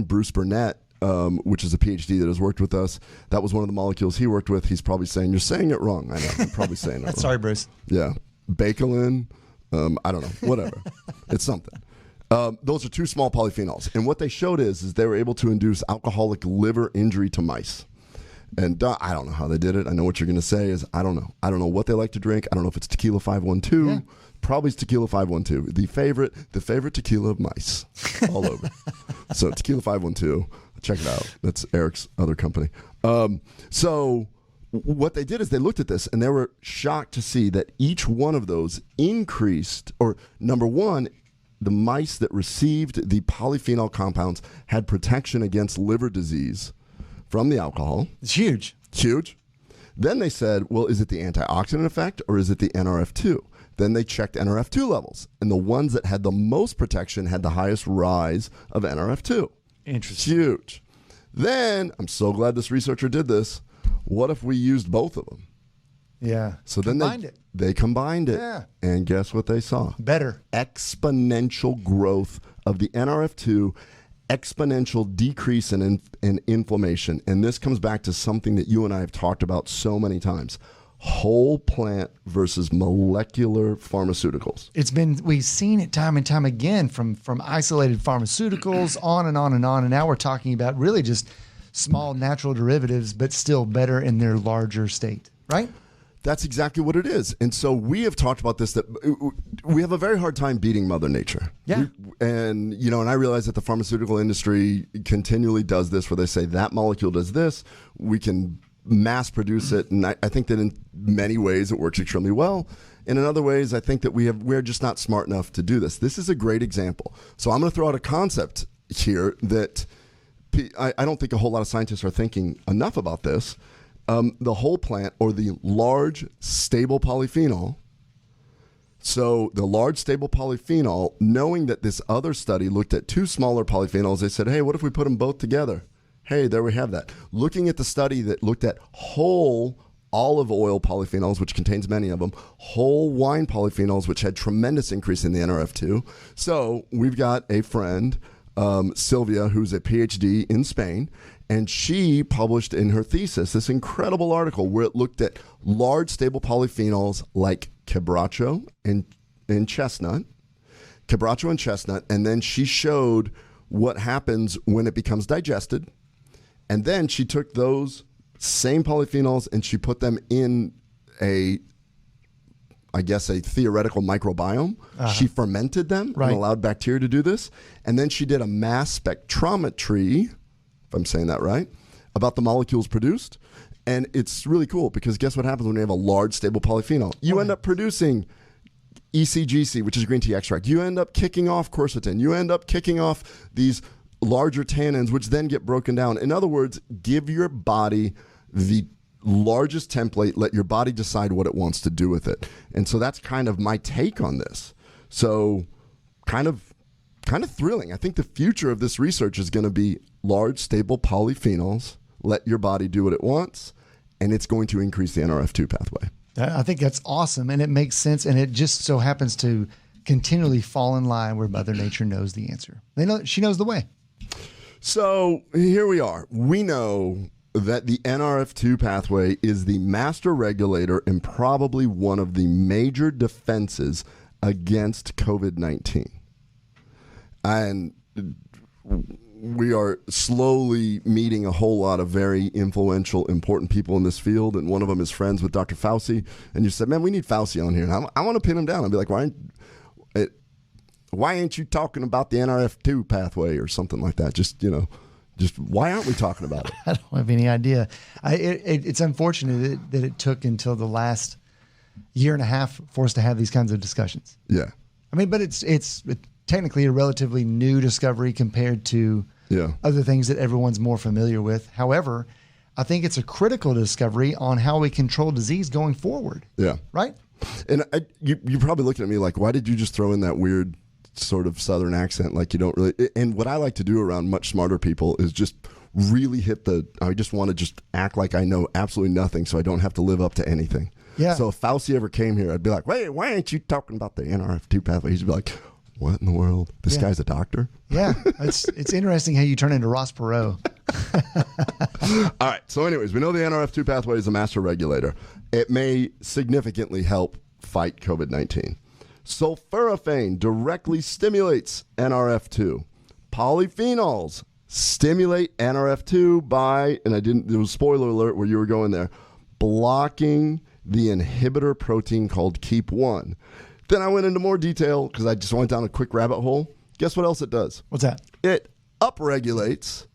Speaker 2: Bruce Burnett, which is a PhD that has worked with us. That was one of the molecules he worked with. He's probably saying, you're saying it wrong. I know. I'm probably saying it wrong.
Speaker 1: Sorry, Bruce.
Speaker 2: Yeah. Bacalin, I don't know. Whatever. It's something. Those are two small polyphenols. And what they showed is they were able to induce alcoholic liver injury to mice. And I don't know how they did it. I know what you're going to say is, I don't know. I don't know what they like to drink. I don't know if it's tequila 512. Yeah. Probably it's tequila 512, the favorite tequila of mice all over. So tequila 512, check it out. That's Eric's other company. So what they did is they looked at this and they were shocked to see that each one of those increased, or number one, the mice that received the polyphenol compounds had protection against liver disease from the alcohol.
Speaker 1: It's huge.
Speaker 2: Huge. Then they said, well, is it the antioxidant effect or is it the NRF2? Then they checked NRF2 levels, and the ones that had the most protection had the highest rise of NRF2.
Speaker 1: Interesting.
Speaker 2: Huge. Then, I'm so glad this researcher did this, what if we used both of them?
Speaker 1: Yeah.
Speaker 2: So then they combined it.
Speaker 1: Yeah.
Speaker 2: And guess what they saw?
Speaker 1: Better.
Speaker 2: Exponential growth of the NRF2, exponential decrease in inflammation. And this comes back to something that you and I have talked about so many times. Whole plant versus molecular pharmaceuticals.
Speaker 1: We've seen it time and time again from isolated pharmaceuticals on and on and on. And now we're talking about really just small natural derivatives, but still better in their larger state, right?
Speaker 2: That's exactly what it is. And so we have talked about this, that we have a very hard time beating Mother Nature.
Speaker 1: Yeah.
Speaker 2: And I realize that the pharmaceutical industry continually does this where they say that molecule does this. We can mass produce it. And I think that in many ways it works extremely well. And in other ways, I think that we're just not smart enough to do this. This is a great example. So I'm going to throw out a concept here that I don't think a whole lot of scientists are thinking enough about this. The whole plant, or the large stable polyphenol. So the large stable polyphenol, knowing that this other study looked at two smaller polyphenols, they said, hey, what if we put them both together? Hey, there we have that. Looking at the study that looked at whole olive oil polyphenols, which contains many of them, whole wine polyphenols, which had tremendous increase in the NRF2. So we've got a friend, Sylvia, who's a PhD in Spain, and she published in her thesis this incredible article where it looked at large stable polyphenols like quebracho and chestnut, and then she showed what happens when it becomes digested. And then she took those same polyphenols and she put them in a theoretical microbiome. She fermented them and allowed bacteria to do this. And then she did a mass spectrometry, if I'm saying that right, about the molecules produced. And it's really cool because guess what happens when you have a large stable polyphenol? You end up producing ECGC, which is green tea extract. You end up kicking off quercetin. You end up kicking off these larger tannins, which then get broken down. In other words, give your body the largest template, let your body decide what it wants to do with it. And so that's kind of my take on this. So kind of thrilling. I think the future of this research is going to be large stable polyphenols, let your body do what it wants, and it's going to increase the NRF2 pathway.
Speaker 1: I think that's awesome, and it makes sense, and it just so happens to continually fall in line where Mother Nature knows the answer. She knows the way.
Speaker 2: So here we are. We know that the NRF2 pathway is the master regulator and probably one of the major defenses against COVID-19. And we are slowly meeting a whole lot of very influential, important people in this field, and one of them is friends with Dr. Fauci. And you said, man, we need Fauci on here. And I want to pin him down and be like, why ain't you talking about the NRF2 pathway or something like that? Just why aren't we talking about it?
Speaker 1: I don't have any idea. It's unfortunate that it took until the last year and a half for us to have these kinds of discussions.
Speaker 2: Yeah.
Speaker 1: I mean, but it's technically a relatively new discovery compared to other things that everyone's more familiar with. However, I think it's a critical discovery on how we control disease going forward.
Speaker 2: Yeah.
Speaker 1: Right?
Speaker 2: And you're probably looking at me like, why did you just throw in that weird sort of Southern accent? Like you don't really. And what I like to do around much smarter people is just really I just want to just act like I know absolutely nothing so I don't have to live up to anything.
Speaker 1: Yeah.
Speaker 2: So if Fauci ever came here, I'd be like, wait, why ain't you talking about the NRF2 pathway? He'd be like, what in the world? This guy's a doctor?
Speaker 1: Yeah. It's interesting how you turn into Ross Perot.
Speaker 2: All right. So anyways, we know the NRF2 pathway is a master regulator. It may significantly help fight COVID-19. Sulforaphane directly stimulates NRF2. Polyphenols stimulate NRF2 by, and there was a spoiler alert where you were going there, blocking the inhibitor protein called KEAP1. Then I went into more detail because I just went down a quick rabbit hole. Guess what else it does?
Speaker 1: What's that?
Speaker 2: It upregulates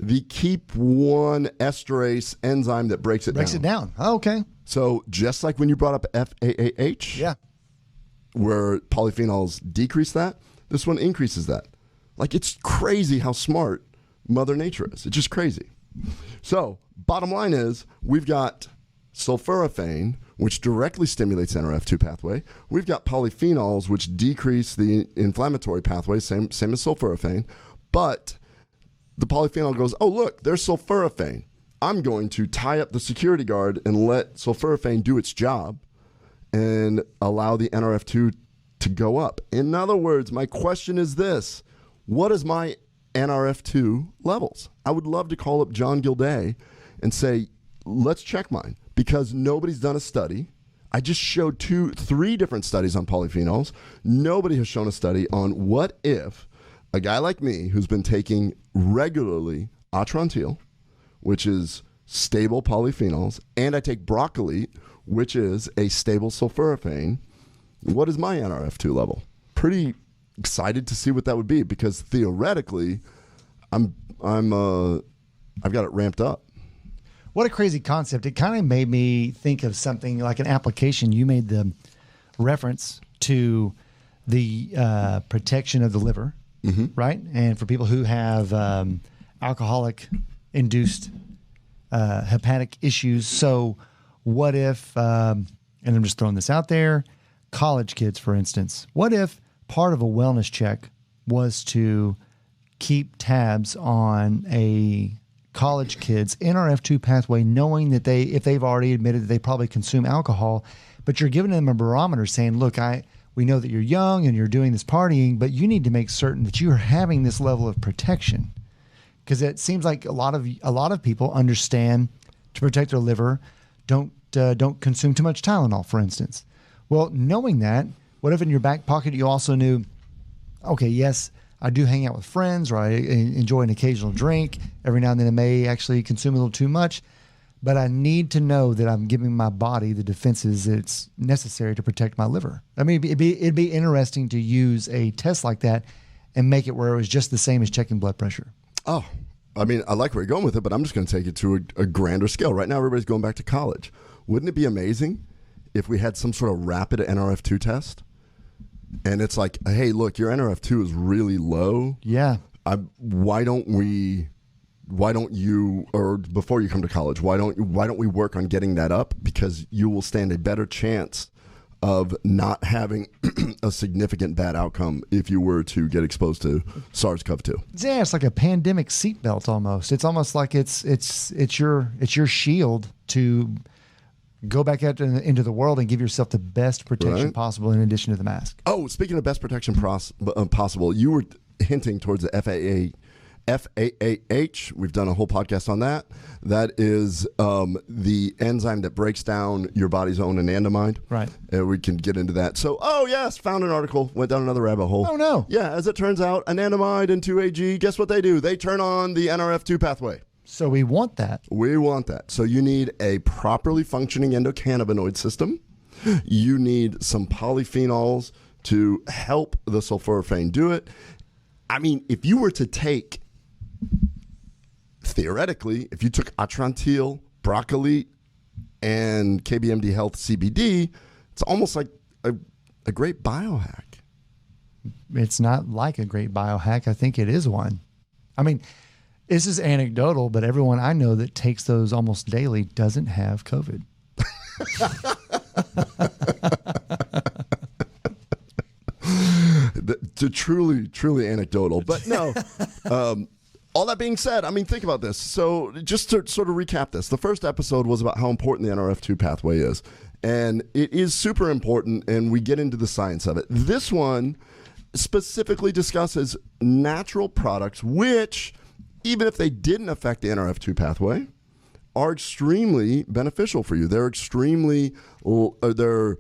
Speaker 2: the KEAP1 esterase enzyme that breaks it down.
Speaker 1: Breaks it down. Oh, okay.
Speaker 2: So just like when you brought up FAAH, where polyphenols decrease that, this one increases that. Like, it's crazy how smart Mother Nature is. It's just crazy. So bottom line is we've got sulforaphane, which directly stimulates the NRF2 pathway. We've got polyphenols, which decrease the inflammatory pathway, same as sulforaphane. But the polyphenol goes, oh, look, there's sulforaphane. I'm going to tie up the security guard and let sulforaphane do its job and allow the NRF2 to go up. In other words, my question is this. What is my NRF2 levels? I would love to call up John Gilday and say, let's check mine, because nobody's done a study. I just showed 3 different studies on polyphenols. Nobody has shown a study on what if a guy like me who's been taking regularly Atrantil, which is stable polyphenols, and I take broccoli, which is a stable sulforaphane, what is my NRF2 level? Pretty excited to see what that would be, because theoretically, I've got it ramped up.
Speaker 1: What a crazy concept. It kind of made me think of something like an application. You made the reference to the protection of the liver, right? And for people who have alcoholic-induced hepatic issues. So what if, and I'm just throwing this out there, college kids, for instance, what if part of a wellness check was to keep tabs on a college kid's NRF2 pathway, knowing that if they've already admitted that they probably consume alcohol, but you're giving them a barometer saying, look, we know that you're young and you're doing this partying, but you need to make certain that you are having this level of protection. Because it seems like a lot of people understand to protect their liver, don't consume too much Tylenol, for instance. Well, knowing that, what if in your back pocket you also knew, okay, yes, I do hang out with friends, or I enjoy an occasional drink. Every now and then I may actually consume a little too much, but I need to know that I'm giving my body the defenses that's necessary to protect my liver. I mean, it'd be interesting to use a test like that and make it where it was just the same as checking blood pressure.
Speaker 2: Oh, I mean, I like where you're going with it, but I'm just going to take it to a grander scale. Right now, everybody's going back to college. Wouldn't it be amazing if we had some sort of rapid NRF2 test? And it's like, hey, look, your NRF2 is really low.
Speaker 1: Yeah.
Speaker 2: Why don't you, or before you come to college, why don't we work on getting that up? Because you will stand a better chance of not having a significant bad outcome if you were to get exposed to SARS-CoV-2.
Speaker 1: Yeah, it's like a pandemic seatbelt almost. It's almost like it's your shield to go back out into the world and give yourself the best protection possible in addition to the mask.
Speaker 2: Oh, speaking of best protection possible, you were hinting towards the FAAH. We've done a whole podcast on that. That is the enzyme that breaks down your body's own anandamide.
Speaker 1: Right.
Speaker 2: And we can get into that. So, yes, found an article, went down another rabbit hole.
Speaker 1: Oh, no.
Speaker 2: Yeah, as it turns out, anandamide and 2-AG, guess what they do? They turn on the NRF2 pathway.
Speaker 1: So we want that.
Speaker 2: We want that. So you need a properly functioning endocannabinoid system. You need some polyphenols to help the sulforaphane do it. I mean, if you were to take, theoretically, if you took Atrantil, Broccoli, and KBMD Health CBD, it's almost like a great biohack.
Speaker 1: It's not like a great biohack. I think it is one. I mean, this is anecdotal, but everyone I know that takes those almost daily doesn't have COVID. Truly anecdotal. But no, all that being said, I mean, think about this. So just to sort of recap this, the first episode was about how important the NRF2 pathway is. And it is super important, and we get into the science of it. This one specifically discusses natural products, which, even if they didn't affect the NRF2 pathway, are extremely beneficial for you. They're they're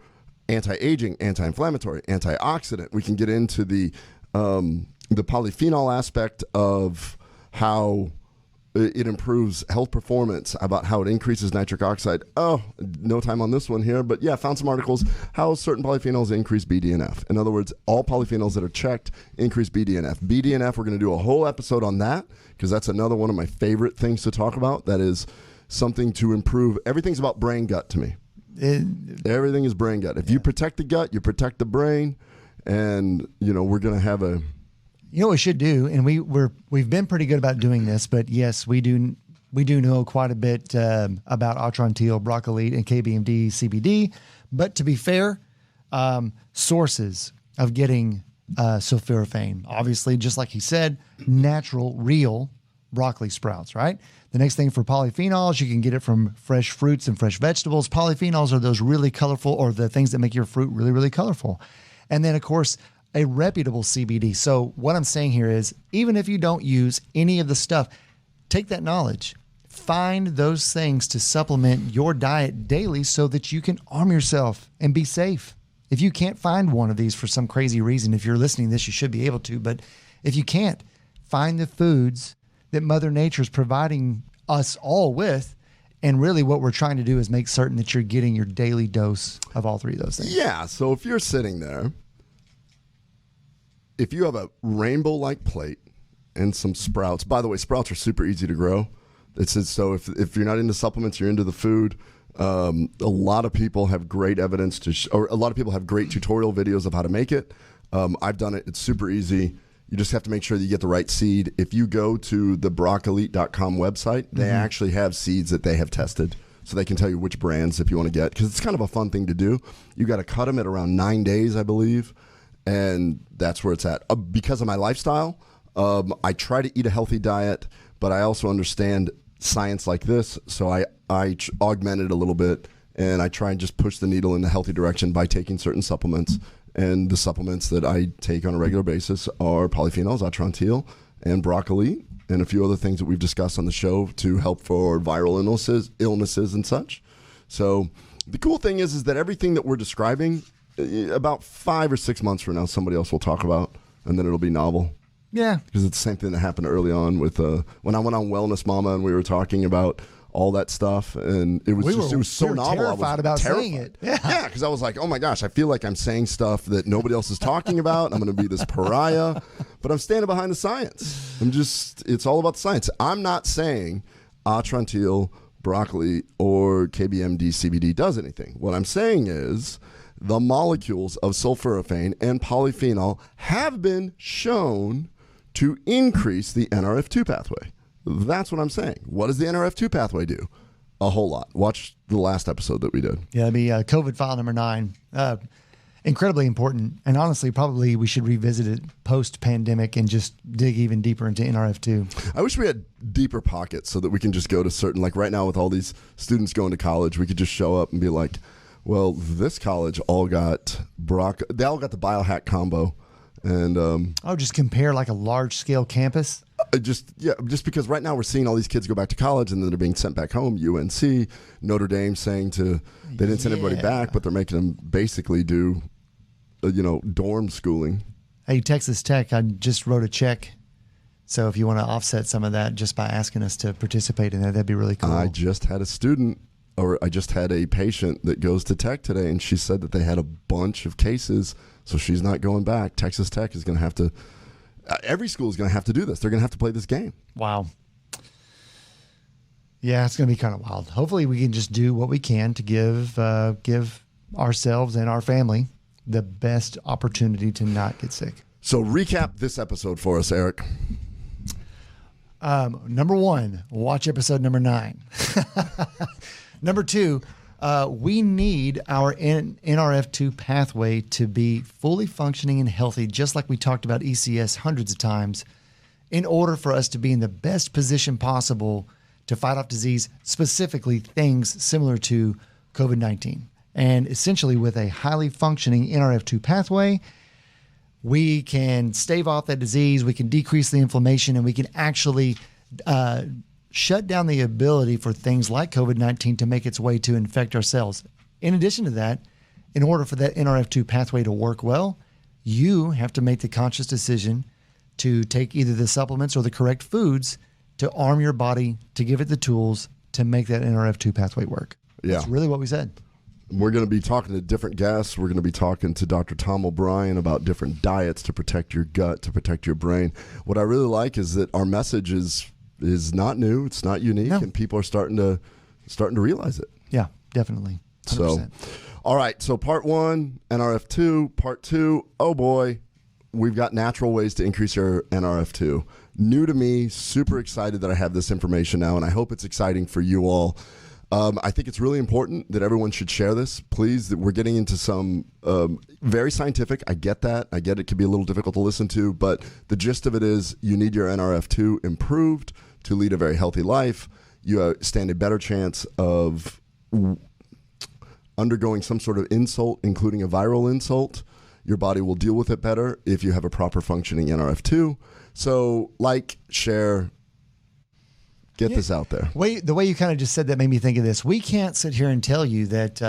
Speaker 1: anti-aging, anti-inflammatory, antioxidant. We can get into the polyphenol aspect of how it improves health performance, about how it increases nitric oxide. Oh, no time on this one here, but yeah, found some articles how certain polyphenols increase BDNF. In other words, all polyphenols that are checked increase BDNF. BDNF, we're going to do a whole episode on that because that's another one of my favorite things to talk about. That is something to improve. Everything's about brain gut to me. Everything is brain gut. If you protect the gut, you protect the brain, and we're going to have a. You know what we should do, and we've been pretty good about doing this, but yes, we do know quite a bit about Atrantil, Broccoli, and KBMD CBD. But to be fair, sources of getting sulforaphane, obviously, just like he said, natural, real broccoli sprouts, right? The next thing for polyphenols, you can get it from fresh fruits and fresh vegetables. Polyphenols are those really colorful, or the things that make your fruit really, really colorful. And then, of course, a reputable CBD. So what I'm saying here is, even if you don't use any of the stuff, take that knowledge, find those things to supplement your diet daily so that you can arm yourself and be safe. If you can't find one of these for some crazy reason, if you're listening to this, you should be able to. But if you can't, find the foods that Mother Nature is providing us all with. And really what we're trying to do is make certain that you're getting your daily dose of all three of those things.
Speaker 2: Yeah. So if you're sitting there, if you have a rainbow-like plate and some sprouts, by the way, sprouts are super easy to grow. So if you're not into supplements, you're into the food. A lot of people have great evidence or a lot of people have great tutorial videos of how to make it. I've done it. It's super easy. You just have to make sure that you get the right seed. If you go to the broccolite.com website, they actually have seeds that they have tested. So they can tell you which brands if you want to get, because it's kind of a fun thing to do. You got to cut them at around 9 days, I believe. And that's where it's at. Because of my lifestyle, I try to eat a healthy diet, but I also understand science like this. So I augment it a little bit, and I try and just push the needle in the healthy direction by taking certain supplements. And the supplements that I take on a regular basis are polyphenols, atrantil, and broccoli, and a few other things that we've discussed on the show to help for viral illnesses and such. So the cool thing is that everything that we're describing, about 5 or 6 months from now, somebody else will talk about, and then it'll be novel.
Speaker 1: Yeah.
Speaker 2: Because it's the same thing that happened early on with when I went on Wellness Mama and we were talking about all that stuff, and it was so novel.
Speaker 1: Terrified about saying it.
Speaker 2: Yeah, because I was like, oh my gosh, I feel like I'm saying stuff that nobody else is talking about. I'm going to be this pariah, but I'm standing behind the science. It's all about the science. I'm not saying atrantil, broccoli, or KBMD CBD does anything. What I'm saying is the molecules of sulforaphane and polyphenol have been shown to increase the NRF2 pathway. That's what I'm saying. What does the NRF2 pathway do? A whole lot. Watch the last episode that we did.
Speaker 1: Yeah, it'd be COVID file number 9. Incredibly important. And honestly, probably we should revisit it post-pandemic and just dig even deeper into NRF2.
Speaker 2: I wish we had deeper pockets so that we can just go to certain, like right now with all these students going to college, we could just show up and be like, well, this college all got they all got the biohack combo. And
Speaker 1: just compare like a large-scale campus?
Speaker 2: Just because right now we're seeing all these kids go back to college and then they're being sent back home. UNC, Notre Dame saying they didn't send everybody back, but they're making them basically do, dorm schooling.
Speaker 1: Hey, Texas Tech, I just wrote a check. So if you want to offset some of that just by asking us to participate in that, that'd be really cool.
Speaker 2: I just had a patient that goes to Tech today, and she said that they had a bunch of cases, so she's not going back. Texas Tech is going to have to. Every school is going to have to do this. They're going to have to play this game.
Speaker 1: Wow. Yeah, it's going to be kind of wild. Hopefully we can just do what we can to give ourselves and our family the best opportunity to not get sick.
Speaker 2: So recap this episode for us, Eric.
Speaker 1: Number 1, watch episode number 9. Number 2, we need our NRF2 pathway to be fully functioning and healthy, just like we talked about ECS hundreds of times, in order for us to be in the best position possible to fight off disease, specifically things similar to COVID-19. And essentially with a highly functioning NRF2 pathway, we can stave off that disease, we can decrease the inflammation, and we can actually shut down the ability for things like COVID-19 to make its way to infect our cells. In addition to that, in order for that NRF2 pathway to work well, you have to make the conscious decision to take either the supplements or the correct foods to arm your body, to give it the tools to make that NRF2 pathway work.
Speaker 2: Yeah.
Speaker 1: That's really what we said.
Speaker 2: We're going to be talking to different guests. We're going to be talking to Dr. Tom O'Brien about different diets to protect your gut, to protect your brain. What I really like is that our message is not new. It's not unique, and people are starting to realize it.
Speaker 1: Yeah, definitely. 100%.
Speaker 2: So, all right. So part 1, NRF2. Part 2, oh boy, we've got natural ways to increase your NRF2. New to me, super excited that I have this information now, and I hope it's exciting for you all. I think it's really important that everyone should share this. Please, we're getting into some very scientific. I get that. I get it can be a little difficult to listen to, but the gist of it is you need your NRF2 improved to lead a very healthy life. You stand a better chance of undergoing some sort of insult, including a viral insult. Your body will deal with it better if you have a proper functioning NRF2. So like, share, get this out there.
Speaker 1: The way you kind of just said that made me think of this. We can't sit here and tell you that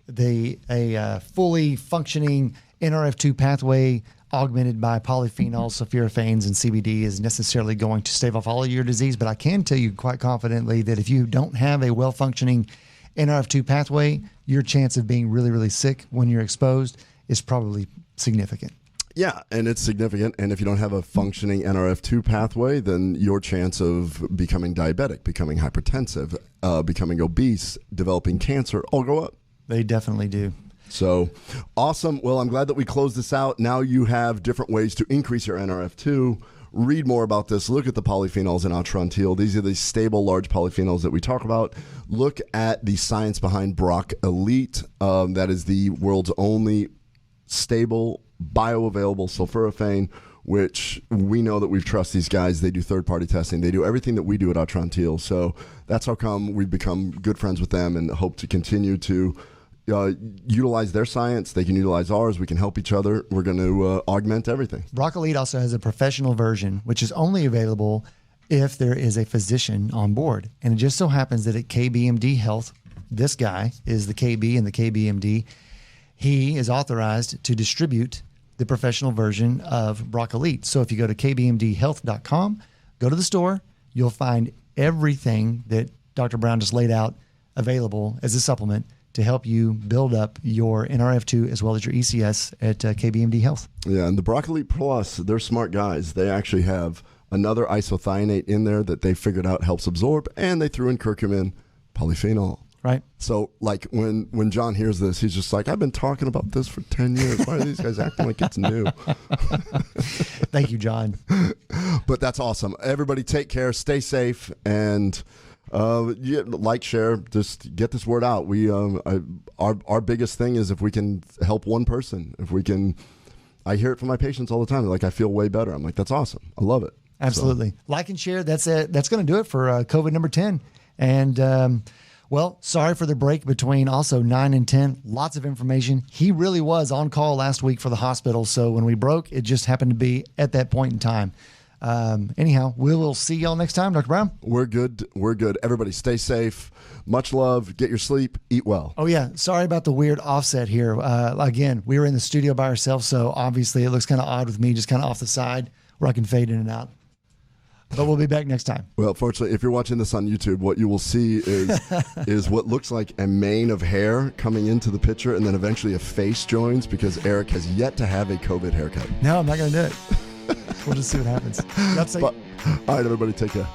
Speaker 1: a fully functioning NRF2 pathway augmented by polyphenols, sulforaphanes, and CBD is necessarily going to stave off all of your disease. But I can tell you quite confidently that if you don't have a well-functioning NRF2 pathway, your chance of being really, really sick when you're exposed is probably significant.
Speaker 2: Yeah, and it's significant. And if you don't have a functioning NRF2 pathway, then your chance of becoming diabetic, becoming hypertensive, becoming obese, developing cancer all go up.
Speaker 1: They definitely do.
Speaker 2: So awesome. Well, I'm glad that we closed this out. Now you have different ways to increase your NRF2. Read more about this. Look at the polyphenols in Atrantil. These are the stable, large polyphenols that we talk about. Look at the science behind Brock Elite. That is the world's only stable, bioavailable sulforaphane, which we know that we've trust these guys. They do third-party testing. They do everything that we do at Atrantil. So that's how come we've become good friends with them and hope to continue to utilize their science. They can utilize ours. We can help each other. We're going to augment everything.
Speaker 1: Brock Elite also has a professional version, which is only available if there is a physician on board. And it just so happens that at KBMD Health, this guy is the KB and the KBMD. He is authorized to distribute the professional version of Brock Elite. So if you go to kbmdhealth.com, go to the store, you'll find everything that Dr. Brown just laid out available as a supplement to help you build up your NRF2 as well as your ECS at KBMD Health.
Speaker 2: Yeah, and the Brock Elite Plus, they're smart guys. They actually have another isothianate in there that they figured out helps absorb, and they threw in curcumin polyphenol.
Speaker 1: Right.
Speaker 2: So, like, when John hears this, he's just like, I've been talking about this for 10 years. Why are these guys acting like it's new?
Speaker 1: Thank you, John.
Speaker 2: But that's awesome. Everybody take care, stay safe, and like, share, just get this word out. We our biggest thing is if we can help one person, if we can. I hear it from my patients all the time. They're like, I feel way better. I'm like, that's awesome. I love it.
Speaker 1: Absolutely. So. Like and share. That's it. That's going to do it for COVID number 10. And well, sorry for the break between also 9 and 10. Lots of information. He really was on call last week for the hospital. So when we broke, it just happened to be at that point in time. Anyhow, we'll see y'all next time, Dr. Brown.
Speaker 2: We're good. We're good. Everybody stay safe. Much love. Get your sleep. Eat well.
Speaker 1: Oh, yeah. Sorry about the weird offset here. Again, we were in the studio by ourselves, so obviously it looks kind of odd with me just kind of off the side where I can fade in and out. But we'll be back next time.
Speaker 2: Well, fortunately, if you're watching this on YouTube, what you will see is what looks like a mane of hair coming into the picture, and then eventually a face joins because Eric has yet to have a COVID haircut.
Speaker 1: No, I'm not going to do it. We'll just see what happens.
Speaker 2: All right, everybody, take care.